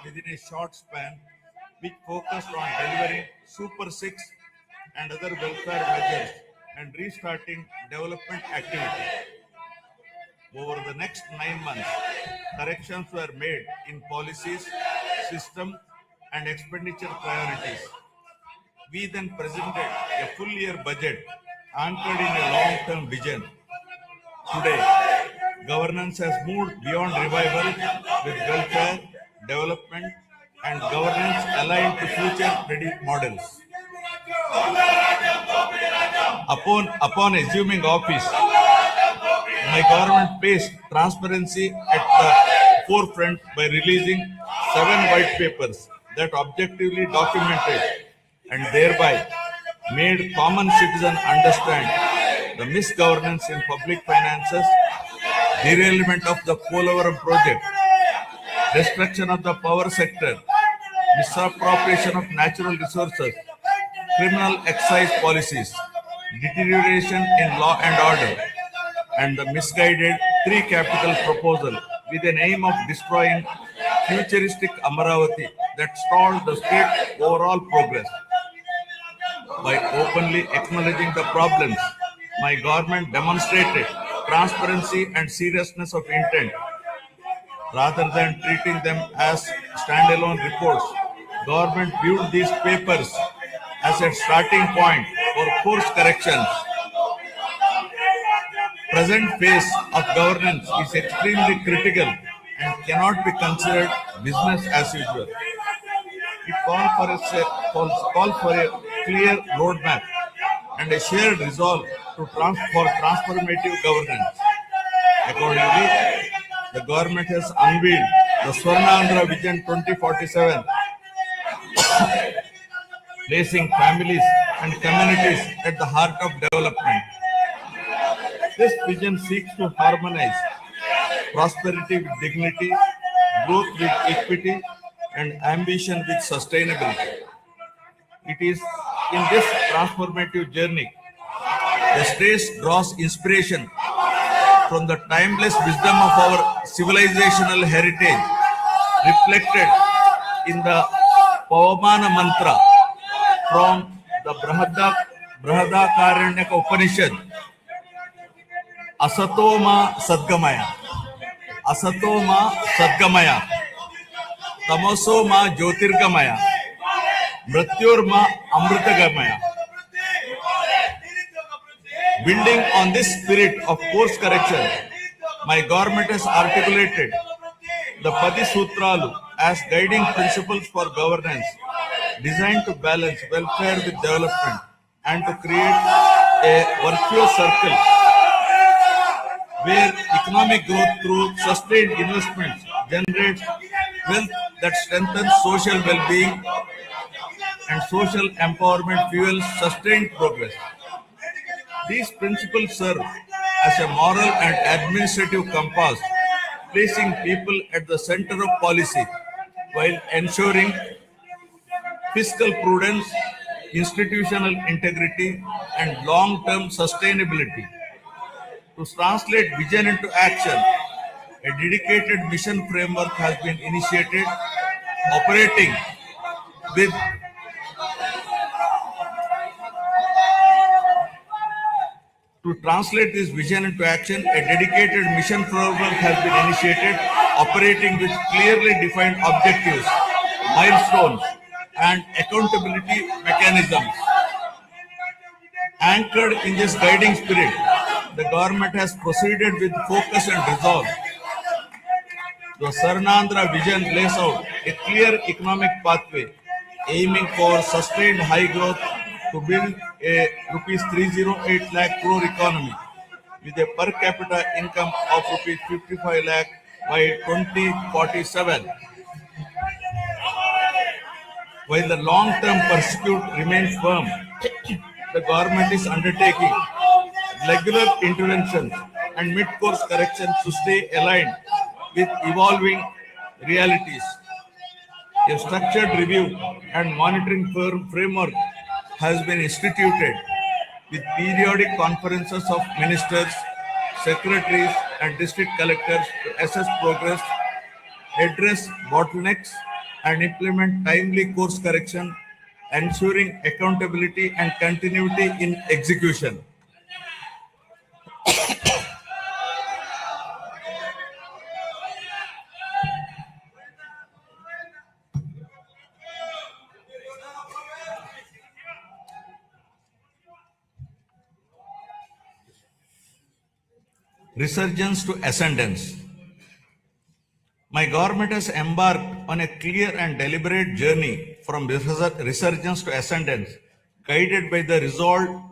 within a short span, which focused on delivering Super 6 and other welfare measures and restarting development activity. Over the next 9 months, corrections were made in policies, system, and expenditure priorities. We then presented a full year budget anchored in a long term vision. Today, governance has moved beyond revival with welfare, development, and governance aligned to future ready models. Upon assuming office, my government placed transparency at the forefront by releasing 7 white papers that objectively documented and thereby made common citizen understand the misgovernance in public finances, derailment of the Polavaram project, destruction of the power sector, misappropriation of natural resources, criminal excise policies, deterioration in law and order, and the misguided three capital proposal with an aim of destroying futuristic Amaravati that stalled the state's overall progress. By openly acknowledging the problems, my government demonstrated transparency and seriousness of intent. Rather than treating them as standalone reports, government viewed these papers as a starting point for course corrections. Present phase of governance is extremely critical and cannot be considered business as usual. It calls for a clear roadmap and a shared resolve for transformative governance. Accordingly, the government has unveiled the Swarnandhra Vision 2047, placing families and communities at the heart of development. This vision seeks to harmonize prosperity with dignity, growth with equity, and ambition with sustainability. It is in this transformative journey the state draws inspiration from the timeless wisdom of our civilizational heritage, reflected in the Pavamana mantra from the Brahadakaranyaka Upanishad. Asatoma Sadgamaya. Asatoma Sadgamaya. Tamosoma Jyotirgamaya. Mrityorma Amritagamaya. Building on this spirit of course correction, my government has articulated the Padi Sutralu as guiding principles for governance, designed to balance welfare with development and to create a virtuous circle where economic growth through sustained investments generates wealth that strengthens social well-being and social empowerment fuels sustained progress. These principles serve as a moral and administrative compass, placing people at the center of policy while ensuring fiscal prudence, institutional integrity, and long-term sustainability. To translate vision into action, a dedicated mission framework has been initiated, operating with To translate this vision into action, a dedicated mission framework has been initiated, operating with clearly defined objectives, milestones, and accountability mechanisms. Anchored in this guiding spirit, the government has proceeded with focus and resolve. The Swarnandhra vision lays out a clear economic pathway, aiming for sustained high growth to build a rupees 308 lakh crore economy with a per capita income of rupees 55 lakh by 2047. While the long-term pursuit remains firm, the government is undertaking regular interventions and mid-course corrections to stay aligned with evolving realities. A structured review and monitoring framework has been instituted with periodic conferences of ministers, secretaries, and district collectors to assess progress, address bottlenecks, and implement timely course correction, ensuring accountability and continuity in execution. Resurgence to ascendance. My government has embarked on a clear and deliberate journey from resurgence to ascendance, guided by the resolve